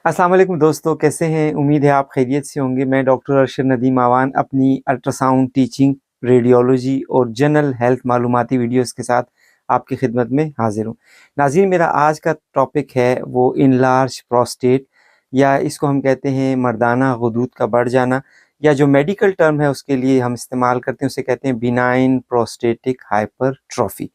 अस्सलाम वालेकुम दोस्तों, कैसे हैं? उम्मीद है आप खैरियत से होंगे। मैं डॉक्टर अरशद नदीम आवान अपनी अल्ट्रासाउंड टीचिंग, रेडियोलॉजी और जनरल हेल्थ मालूमाती वीडियोस के साथ आपकी खिदमत में हाजिर हूँ। नाज़रीन, मेरा आज का टॉपिक है वो इनलार्ज प्रोस्टेट, या इसको हम कहते हैं मर्दाना गुदूद का बढ़ जाना, या जो मेडिकल टर्म है उसके लिए हम इस्तेमाल करते हैं उसे कहते हैं बिनाइन प्रोस्टेटिक हाइपरट्रॉफी।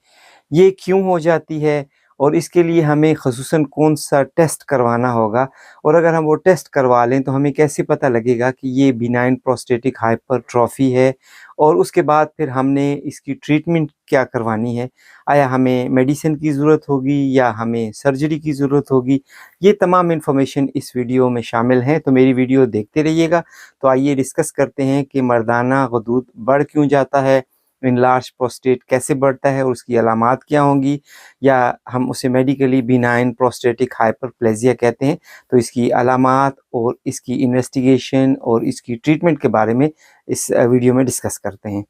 ये क्यों हो जाती है और इसके लिए हमें ख़ुसूसन कौन-सा टेस्ट करवाना होगा, और अगर हम वो टेस्ट करवा लें तो हमें कैसे पता लगेगा कि ये बिनाइन प्रोस्टेटिक हाइपरट्रॉफी है, और उसके बाद फिर हमने इसकी ट्रीटमेंट क्या करवानी है। आया हमें मेडिसिन की ज़रूरत होगी या हमें सर्जरी की ज़रूरत होगी? ये तमाम इन्फॉर्मेशन इस वीडियो में शामिल हैं, तो मेरी वीडियो देखते रहिएगा। तो आइए डिस्कस करते हैं कि मर्दाना गुदूद बढ़ क्यों जाता है, इनलार्ज प्रोस्टेट कैसे बढ़ता है और उसकी अलामात क्या होंगी, या हम उसे मेडिकली बिनाइन प्रोस्टेटिक हाइपरप्लेजिया कहते हैं। तो इसकी अलामात और इसकी इन्वेस्टिगेशन और इसकी ट्रीटमेंट के बारे में इस वीडियो में डिस्कस करते हैं।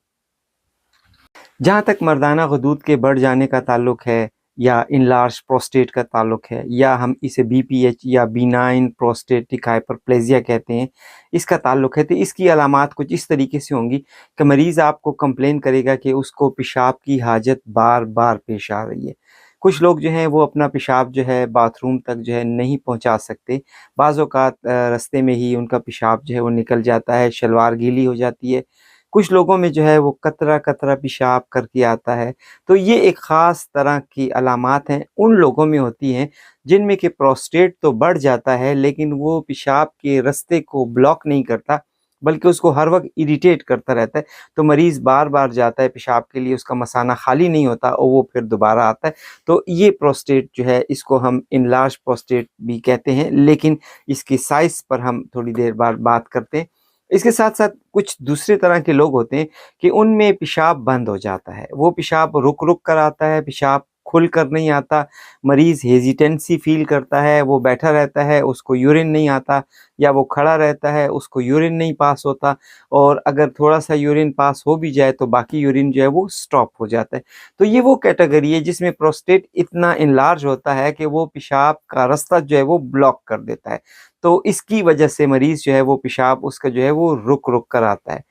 जहाँ तक मर्दाना गुदूद के बढ़ जाने का ताल्लुक है या इनलार्ज प्रोस्टेट का ताल्लुक है, या हम इसे बीपीएच या बिनाइन प्रोस्टेटिक हाइपरप्लेजिया कहते हैं, इसका ताल्लुक है, तो इसकी अलामात कुछ इस तरीके से होंगी कि मरीज़ आपको कंप्लेन करेगा कि उसको पेशाब की हाजत बार बार पेश आ रही है। कुछ लोग जो हैं वो अपना पेशाब जो है बाथरूम तक जो है नहीं पहुंचा सकते। बाज़ औक़ात रास्ते में ही उनका पेशाब जो है वो निकल जाता है, शलवार गीली हो जाती है। कुछ लोगों में जो है वो कतरा-कतरा पेशाब करके आता है। तो ये एक ख़ास तरह की अलामात हैं, उन लोगों में होती हैं जिनमें कि प्रोस्टेट तो बढ़ जाता है लेकिन वो पेशाब के रास्ते को ब्लॉक नहीं करता, बल्कि उसको हर वक़्त इरिटेट करता रहता है। तो मरीज़ बार-बार जाता है पेशाब के लिए, उसका मसाना खाली नहीं होता और वो फिर दोबारा आता है। तो ये प्रोस्टेट जो है इसको हम एनलार्ज प्रोस्टेट भी कहते हैं, लेकिन इसकी साइज़ पर हम थोड़ी देर बाद बात करते हैं। इसके साथ-साथ कुछ दूसरे तरह के लोग होते हैं कि उनमें पेशाब बंद हो जाता है। वो पेशाब रुक-रुक कर आता है, पेशाब खुल कर नहीं आता। मरीज़ हेज़िटेंसी फ़ील करता है, वो बैठा रहता है, उसको यूरिन नहीं आता, या वो खड़ा रहता है, उसको यूरिन नहीं पास होता, और अगर थोड़ा-सा यूरिन पास हो भी जाए तो बाकी यूरिन जो है वो स्टॉप हो जाता है। तो ये वो कैटेगरी है जिसमें प्रोस्टेट इतना एनलार्ज होता है कि वो पेशाब का रास्ता जो है वो ब्लॉक कर देता है। तो इसकी वजह से मरीज़ जो है वो पेशाब उसका जो है वो रुक-रुक कर आता है।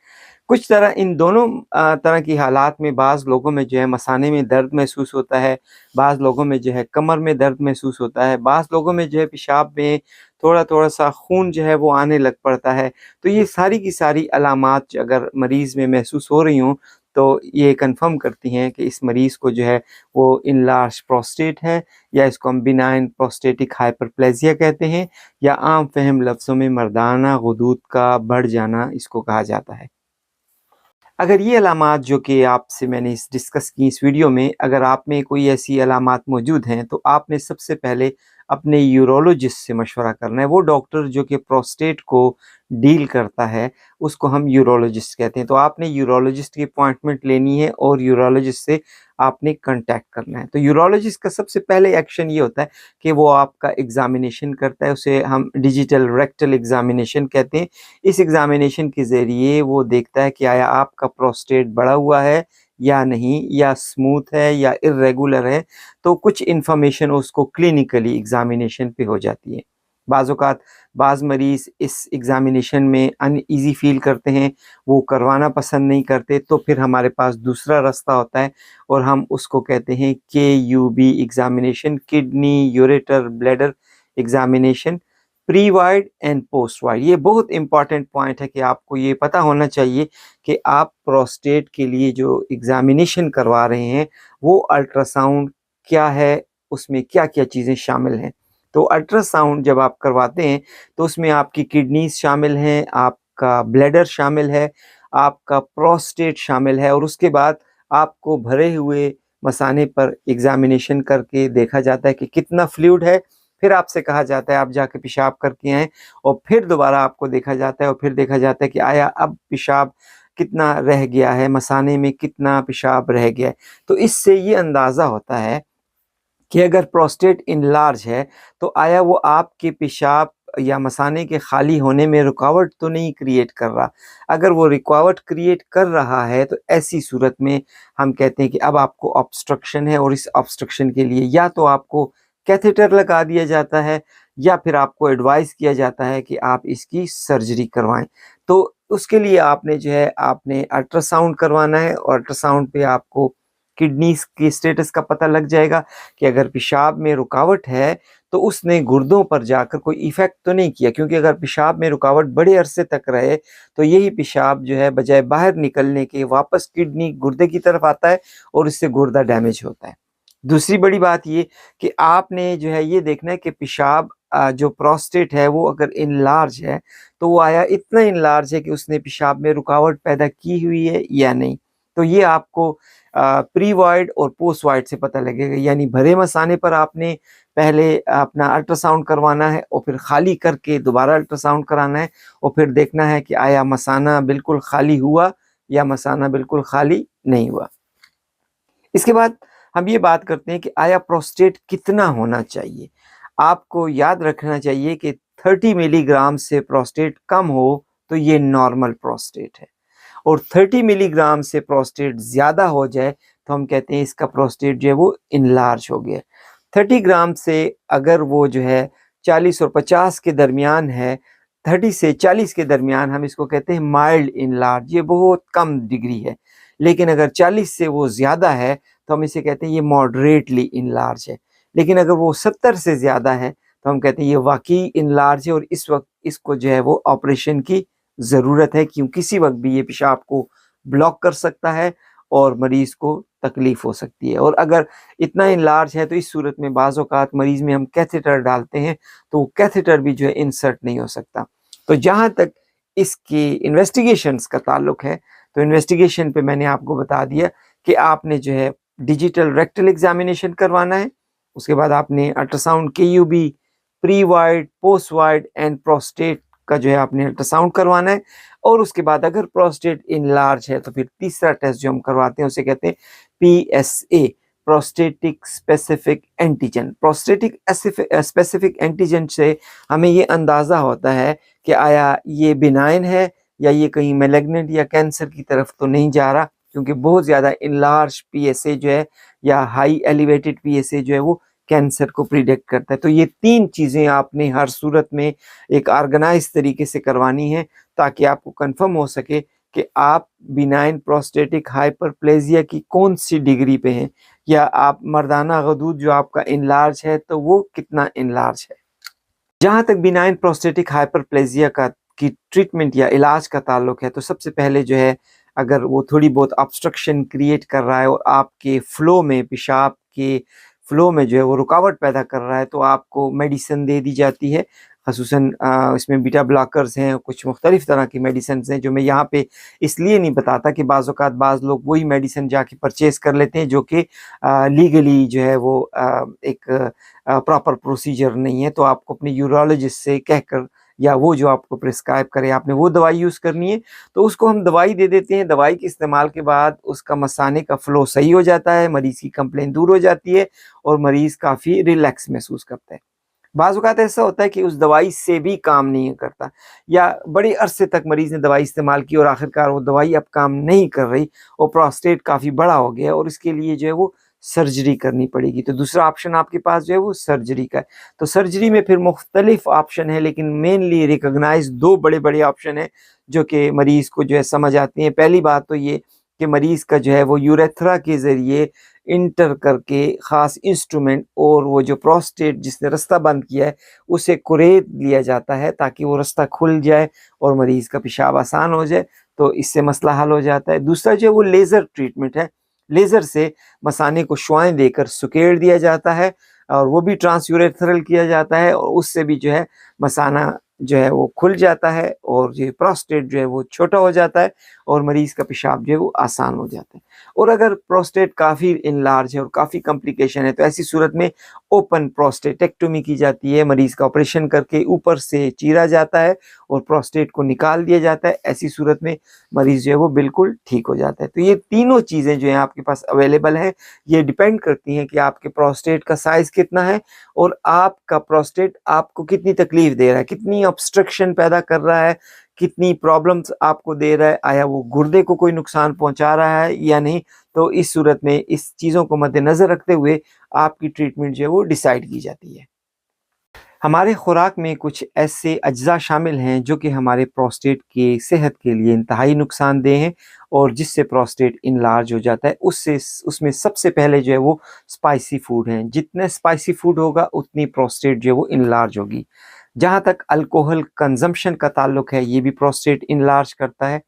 कुछ तरह इन दोनों तरह की हालात में बाज़ लोगों में जो है मसाने में दर्द महसूस होता है, बाज़ लोगों में जो है कमर में दर्द महसूस होता है, बाज़ लोगों में जो है पेशाब में थोड़ा-थोड़ा सा खून जो है वो आने लग पड़ता है। तो ये सारी की सारी अलामात अगर मरीज़ में महसूस हो रही हों, तो ये कन्फर्म करती हैं कि इस मरीज़ को जो है वो इनलार्ज प्रोस्टेट है, या इसको हम बिनाइन प्रोस्टेटिक हाइपरप्लेजिया कहते हैं, या आम फ़हम लफ्ज़ों में मर्दाना गुदूद का बढ़ जाना इसको कहा जाता है। अगर ये अलामात जो कि आपसे मैंने डिस्कस की इस वीडियो में, अगर आप में कोई ऐसी अलामात मौजूद हैं, तो आपने सबसे पहले अपने यूरोलॉजिस्ट से मशवरा करना है। वो डॉक्टर जो कि प्रोस्टेट को डील करता है, उसको हम यूरोलॉजिस्ट कहते हैं। तो आपने यूरोलॉजिस्ट की अपॉइंटमेंट लेनी है और यूरोलॉजिस्ट से आपने कॉन्टैक्ट करना है। तो यूरोलॉजिस्ट का सबसे पहले एक्शन ये होता है कि वो आपका एग्ज़ामिनेशन करता है, उसे हम डिजिटल रेक्टल एग्ज़ामिनेशन कहते हैं। इस एग्ज़ामिनेशन के ज़रिए वो देखता है कि आया आपका प्रोस्टेट बढ़ा हुआ है या नहीं, या स्मूथ है या इर्रेगुलर है। तो कुछ इन्फॉर्मेशन उसको क्लिनिकली एग्ज़ामिनेशन पे हो जाती है। बाज़ औक़ात बाज़ मरीज़ इस एग्ज़ामिनेशन में अनईज़ी फ़ील करते हैं, वो करवाना पसंद नहीं करते, तो फिर हमारे पास दूसरा रास्ता होता है और हम उसको कहते हैं KUB examination, kidney ureter bladder examination, pre wide and post wide. ये बहुत इंपॉर्टेंट पॉइंट है कि आपको ये पता होना चाहिए कि आप प्रोस्टेट के लिए जो एग्ज़ामिनेशन करवा रहे हैं, वो अल्ट्रासाउंड क्या है, उसमें क्या-क्या चीज़ें शामिल हैं। तो अल्ट्रासाउंड जब आप करवाते हैं, तो उसमें आपकी किडनीज़ शामिल हैं, आपका ब्लैडर शामिल है, आपका प्रोस्टेट शामिल है, और उसके बाद आपको भरे हुए मसाने पर एग्ज़ामिनेशन करके देखा जाता है कि कितना फ्लूइड है। फिर आपसे कहा जाता है आप जाके पेशाब करके आएँ, और फिर दोबारा आपको देखा जाता है, और फिर देखा जाता है कि आया अब पेशाब कितना रह गया है, मसाने में कितना पेशाब रह गया है। तो इससे ये अंदाज़ा होता है कि अगर प्रोस्टेट इनलार्ज है, तो आया वो आपके पेशाब या मसाने के खाली होने में रुकावट तो नहीं क्रिएट कर रहा। अगर वो रुकावट क्रिएट कर रहा है, तो ऐसी सूरत में हम कहते हैं कि अब आपको ऑब्स्ट्रक्शन है, और इस ऑब्स्ट्रक्शन के लिए या तो आपको कैथेटर लगा दिया जाता है, या फिर आपको एडवाइस किया जाता है कि आप इसकी सर्जरी करवाएं। तो उसके लिए आपने जो है आपने अल्ट्रासाउंड करवाना है और अल्ट्रासाउंड पे आपको किडनीज की स्टेटस का पता लग जाएगा कि अगर पेशाब में रुकावट है तो उसने गुर्दों पर जाकर कोई इफेक्ट तो नहीं किया, क्योंकि अगर पेशाब में रुकावट बड़े अरसे तक रहे तो यही पेशाब जो है बजाय बाहर निकलने के वापस किडनी गुर्दे की तरफ आता है और इससे गुर्दा डैमेज होता है। दूसरी बड़ी बात ये कि आपने जो है ये देखना है कि पेशाब जो प्रोस्टेट है वो अगर इनलार्ज है तो वो आया इतना इनलार्ज है कि उसने पेशाब में रुकावट पैदा की हुई है या नहीं। तो ये आपको प्री वॉइड और पोस्ट वॉइड से पता लगेगा, यानी भरे मसाने पर आपने पहले अपना अल्ट्रासाउंड करवाना है और फिर खाली करके दोबारा अल्ट्रासाउंड कराना है और फिर देखना है कि आया मसाना बिल्कुल खाली हुआ या मसाना बिल्कुल खाली नहीं हुआ। इसके बाद हम ये बात करते हैं कि आया प्रोस्टेट कितना होना चाहिए। आपको याद रखना चाहिए कि 30 मिलीग्राम से प्रोस्टेट कम हो तो ये नॉर्मल प्रोस्टेट है, और 30 मिलीग्राम से प्रोस्टेट ज़्यादा हो जाए तो हम कहते हैं इसका प्रोस्टेट जो है वो इनलार्ज हो गया। 30 ग्राम से अगर वो जो है 40 और 50 के दरमियान है, 30 से 40 के दरमियान, हम इसको कहते हैं माइल्ड इनलार्ज, ये बहुत कम डिग्री है। लेकिन अगर 40 से वो ज़्यादा है तो हम इसे कहते हैं ये मॉडरेटली इनलार्ज है। लेकिन अगर वो 70 से ज़्यादा है तो हम कहते हैं ये वाकई इनलार्ज है और इस वक्त इसको जो है वो ऑपरेशन की ज़रूरत है, क्योंकि किसी वक्त भी ये पेशाब को ब्लॉक कर सकता है और मरीज़ को तकलीफ़ हो सकती है। और अगर इतना इनलार्ज है तो इस सूरत में बाज़ औक़ात मरीज़ में हम कैथेटर डालते हैं तो वो कैथेटर भी जो है इंसर्ट नहीं हो सकता। तो जहाँ तक इसकी इन्वेस्टिगेशंस का ताल्लुक है तो इन्वेस्टिगेशन पे मैंने आपको बता दिया कि आपने जो है डिजिटल रेक्टल एग्जामिनेशन करवाना है, उसके बाद आपने ultrasound केयूबी, pre wide, post wide and prostate का जो है आपने अल्ट्रासाउंड करवाना है, और उसके बाद अगर प्रोस्टेट इनलार्ज है तो फिर तीसरा टेस्ट जो हम करवाते हैं उसे कहते हैं PSA, prostatic specific antigen. Prostatic specific antigen से हमें ये अंदाज़ा होता है कि आया ये बिनाइन है या ये कहीं मैलिग्नेंट या कैंसर की तरफ तो नहीं जा रहा, क्योंकि बहुत ज़्यादा इनलार्ज PSA जो है या हाई एलिवेटेड PSA जो है वो कैंसर को प्रिडिक्ट करता है। तो ये 3 चीज़ें आपने हर सूरत में एक ऑर्गेनाइज तरीके से करवानी है ताकि आपको कंफर्म हो सके कि आप बिनाइन प्रोस्टेटिक हाइपरप्लेजिया की कौन सी डिग्री पे हैं, या आप मर्दाना गदूद जो आपका इनलार्ज है तो वो कितना इनलार्ज है। जहाँ तक बिनाइन प्रोस्टेटिक हाइपरप्लेजिया का की ट्रीटमेंट या इलाज का ताल्लुक है तो सबसे पहले जो है अगर वो थोड़ी बहुत ऑब्स्ट्रक्शन क्रिएट कर रहा है और आपके फ्लो में, पेशाब के फ्लो में जो है वो रुकावट पैदा कर रहा है तो आपको मेडिसिन दे दी जाती है। ख़ुसूसन इसमें बीटा ब्लॉकर्स हैं, कुछ मुख्तलिफ़ तरह की मेडिसिन हैं जो मैं यहाँ पे इसलिए नहीं बताता कि बाज़ औक़ात बाज़ लोग वही मेडिसिन जाके परचेज़ कर लेते हैं जो कि लीगली जो है वो एक प्रॉपर प्रोसीजर नहीं है। तो आपको अपने यूरोलॉजिस्ट से कहकर या वो जो आपको प्रिस्क्राइब करे आपने वो दवाई यूज़ करनी है, तो उसको हम दवाई दे देते हैं। दवाई के इस्तेमाल के बाद उसका मसाने का फ़्लो सही हो जाता है, मरीज़ की कंप्लेंट दूर हो जाती है और मरीज़ काफ़ी रिलैक्स महसूस करता है। बाज़ औक़ात ऐसा होता है कि उस दवाई से भी काम नहीं करता, या बड़े अरसे तक मरीज़ ने दवाई इस्तेमाल की और आखिरकार वो दवाई अब काम नहीं कर रही और प्रोस्टेट काफ़ी बड़ा हो गया और इसके लिए जो है वो सर्जरी करनी पड़ेगी। तो दूसरा ऑप्शन आपके पास जो है वो सर्जरी का है। तो सर्जरी में फिर मुख्तलिफ ऑप्शन है, लेकिन मेनली रिकॉग्नाइज 2 बड़े-बड़े ऑप्शन हैं जो कि मरीज़ को जो है समझ आती हैं। पहली बात तो ये कि मरीज़ का जो है वो यूरेथ्रा के ज़रिए इंटर करके ख़ास इंस्ट्रूमेंट और वो जो प्रोस्टेट जिसने रास्ता बंद किया है उसे कुरेद लिया जाता है ताकि वो रास्ता खुल जाए और मरीज़ का पेशाब आसान हो जाए, तो इससे मसला हल हो जाता है। दूसरा जो है वो लेज़र ट्रीटमेंट है। लेज़र से मसाने को शुआएँ देकर सुकेड़ दिया जाता है और वो भी ट्रांसयूरेथ्रल किया जाता है और उससे भी जो है मसाना जो है वो खुल जाता है और ये प्रोस्टेट जो है वो छोटा हो जाता है और मरीज़ का पेशाब जो है वो आसान हो जाता है। और अगर प्रोस्टेट काफ़ी इनलार्ज है और काफ़ी कॉम्प्लिकेशन है तो ऐसी सूरत में ओपन प्रोस्टेटेक्टोमी की जाती है। मरीज़ का ऑपरेशन करके ऊपर से चीरा जाता है और प्रोस्टेट को निकाल दिया जाता है। ऐसी सूरत में मरीज़ जो है वो बिल्कुल ठीक हो जाता है। तो ये तीनों चीज़ें जो हैं आपके पास अवेलेबल हैं, ये डिपेंड करती हैं कि आपके प्रोस्टेट का साइज़ कितना है और आपका प्रोस्टेट आपको कितनी तकलीफ़ दे रहा है, कितनी ऑब्स्ट्रक्शन पैदा कर रहा है, कितनी प्रॉब्लम्स आपको दे रहा है, आया वो गुर्दे को कोई नुकसान पहुंचा रहा है या नहीं। तो इस सूरत में इस चीज़ों को मद्देनज़र रखते हुए आपकी ट्रीटमेंट जो है वो डिसाइड की जाती है। हमारे खुराक में कुछ ऐसे अज्जा शामिल हैं जो कि हमारे प्रोस्टेट की सेहत के लिए इंतहाई नुकसानदेह हैं और जिससे प्रोस्टेट इनलार्ज हो जाता है। उसमें सबसे पहले जो है वो स्पाइसी फूड हैं। जितने स्पाइसी फूड होगा उतनी प्रोस्टेट जो है वो इनलार्ज होगी। जहाँ तक अल्कोहल कंजम्पशन का ताल्लुक है, ये भी प्रोस्टेट इनलार्ज करता है।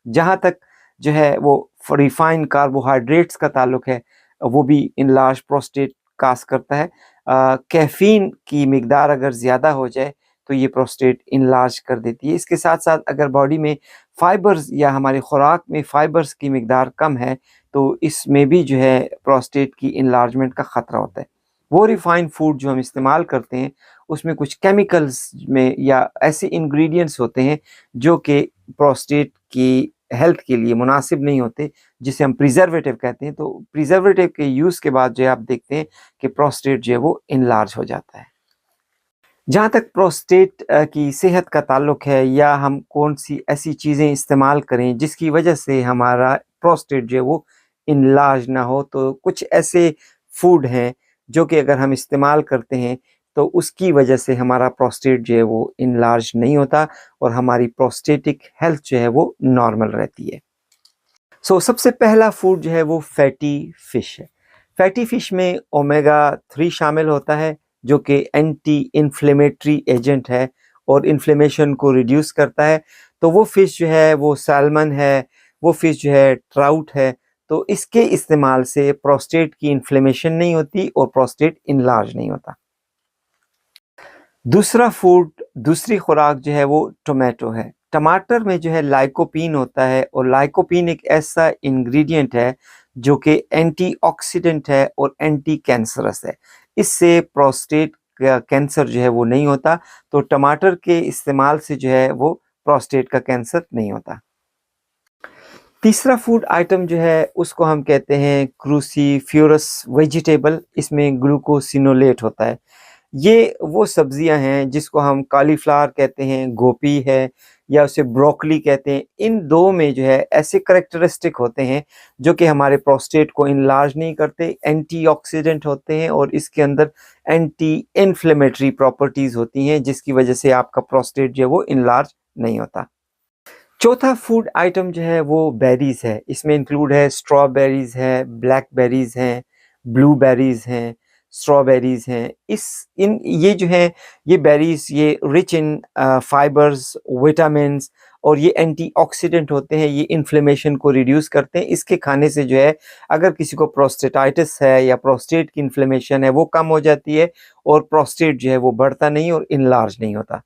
जहाँ तक जो है वो रिफाइंड कार्बोहाइड्रेट्स का ताल्लुक है, वो भी इनलार्ज प्रोस्टेट काज करता है। कैफ़ीन की मिकदार अगर ज़्यादा हो जाए तो ये प्रोस्टेट इनलार्ज कर देती है। इसके साथ साथ अगर बॉडी में फाइबर्स या हमारे खुराक में फाइबर्स की मिकदार कम है तो इसमें भी जो है प्रोस्टेट की इनलार्जमेंट का ख़तरा होता है। वो रिफाइंड फूड जो हम इस्तेमाल करते हैं उसमें कुछ केमिकल्स में या ऐसे इंग्रेडिएंट्स होते हैं जो कि प्रोस्टेट की हेल्थ के लिए मुनासिब नहीं होते, जिसे हम प्रिजर्वेटिव कहते हैं। तो प्रिजर्वेटिव के यूज़ के बाद जो है आप देखते हैं कि प्रोस्टेट जो है वो इनलार्ज हो जाता है। जहाँ तक प्रोस्टेट की सेहत का ताल्लुक है या हम कौन सी ऐसी चीज़ें इस्तेमाल करें जिसकी वजह से हमारा प्रोस्टेट जो है वो इनलार्ज ना हो, तो कुछ ऐसे फूड हैं जो कि अगर हम इस्तेमाल करते हैं तो उसकी वजह से हमारा प्रोस्टेट जो है वो इनलार्ज नहीं होता और हमारी प्रोस्टेटिक हेल्थ जो है वो नॉर्मल रहती है। सबसे पहला फूड जो है वो फैटी फ़िश है। फैटी फ़िश में ओमेगा 3 शामिल होता है जो कि एंटी इन्फ्लेमेटरी एजेंट है और इन्फ्लेमेशन को रिड्यूस करता है। तो वो फ़िश जो है वो सैल्मन है, वो फ़िश जो है ट्राउट है। तो इसके इस्तेमाल से प्रोस्टेट की इन्फ्लेमेशन नहीं होती और प्रोस्टेट इनलार्ज नहीं होता। दूसरी खुराक जो है वो टोमेटो है। टमाटर में जो है लाइकोपीन होता है और लाइकोपीन एक ऐसा इंग्रेडिएंट है जो कि एंटीऑक्सीडेंट है और एंटी कैंसरस है। इससे प्रोस्टेट का कैंसर जो है वो नहीं होता। तो टमाटर के इस्तेमाल से जो है वो प्रोस्टेट का कैंसर नहीं होता। तीसरा फूड आइटम जो है उसको हम कहते हैं क्रूसीफेरस वेजिटेबल। इसमें ग्लूकोसिनोलेट होता है। ये वो सब्जियां हैं जिसको हम कॉलीफ्लावर कहते हैं, गोभी है या उसे ब्रोकली कहते हैं। इन दो में जो है ऐसे करेक्टरिस्टिक होते हैं जो कि हमारे प्रोस्टेट को इनलार्ज नहीं करते, एंटीऑक्सीडेंट होते हैं और इसके अंदर एंटी इन्फ्लेमेटरी प्रॉपर्टीज़ होती हैं जिसकी वजह से आपका प्रोस्टेट जो है वो इनलार्ज नहीं होता। चौथा फूड आइटम जो है वो बेरीज़ है। इसमें इंक्लूड है स्ट्रॉबेरीज़ है, ब्लैकबेरीज़ हैं, ब्लूबेरीज़ हैं, स्ट्रॉबेरीज़ हैं। ये जो हैं ये बेरीज़ ये रिच इन फाइबर्स, विटामिन्स और ये एंटीऑक्सीडेंट होते हैं। ये इन्फ्लेमेशन को रिड्यूस करते हैं। इसके खाने से जो है अगर किसी को प्रोस्टेटाइटिस है या प्रोस्टेट की इन्फ्लेमेशन है वो कम हो जाती है और प्रोस्टेट जो है वो बढ़ता नहीं और इनलार्ज नहीं होता।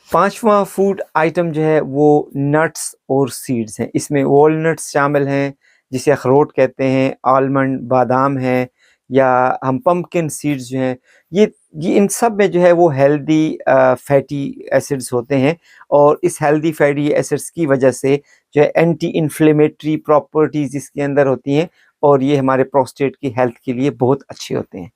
पांचवा फूड आइटम जो है वो नट्स और सीड्स हैं। इसमें वॉलनट्स शामिल हैं जिसे अखरोट कहते हैं, आलमंड, बादाम हैं या हम पम्पकिन सीड्स जो हैं। ये इन सब में जो है वो हेल्दी फैटी एसिड्स होते हैं और इस हेल्दी फैटी एसिड्स की वजह से जो है एंटी इन्फ्लेमेटरी प्रॉपर्टीज़ इसके अंदर होती हैं और ये हमारे प्रोस्टेट की हेल्थ के लिए बहुत अच्छे होते हैं।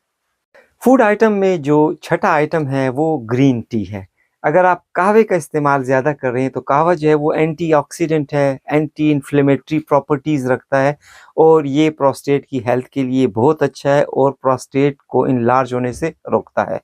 फूड आइटम में जो छठा आइटम है वो ग्रीन टी है। अगर आप कहवे का इस्तेमाल ज़्यादा कर रहे हैं तो कहवा जो है वो एंटीऑक्सीडेंट है, एंटी इन्फ्लेमेटरी प्रॉपर्टीज़ रखता है और ये प्रोस्टेट की हेल्थ के लिए बहुत अच्छा है और प्रोस्टेट को इनलार्ज होने से रोकता है।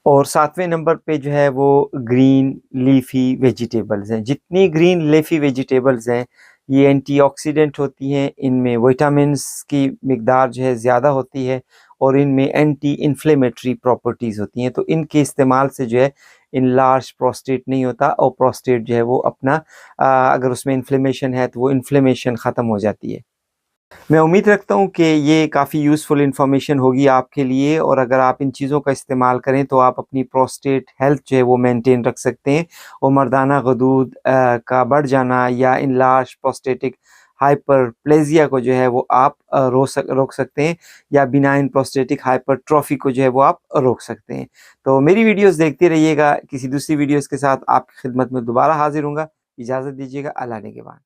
और 7वें नंबर पे जो है वो ग्रीन लीफ़ी वेजिटेबल्स हैं। जितनी ग्रीन लीफ़ी वेजिटेबल्स हैं ये एंटीऑक्सीडेंट होती हैं, इनमें विटामिन्स की मिकदार जो है ज़्यादा होती है और इनमें एंटी इन्फ्लेमेटरी प्रॉपर्टीज़ होती हैं। तो इनके इस्तेमाल से जो है इनलार्ज प्रोस्टेट नहीं होता और प्रोस्टेट जो है वो अपना अगर उसमें इन्फ्लेमेशन है तो वो इन्फ्लेमेशन ख़त्म हो जाती है। मैं उम्मीद रखता हूँ कि ये काफ़ी यूज़फुल इन्फॉर्मेशन होगी आपके लिए और अगर आप इन चीज़ों का इस्तेमाल करें तो आप अपनी प्रोस्टेट हेल्थ जो है वो मेंटेन रख सकते हैं और मर्दाना गदूद का बढ़ जाना या इनलार्ज प्रोस्टेटिक हाइपरप्लेजिया को जो है वो आप रोक सकते हैं या बिनाइन प्रोस्टेटिक हाइपरट्रॉफी को जो है वो आप रोक सकते हैं। तो मेरी वीडियोज़ देखते रहिएगा। किसी दूसरी वीडियोज़ के साथ आपकी खिदमत में दोबारा हाजिर हूँगा। इजाज़त दीजिएगा। अल्लाह ने के बाद।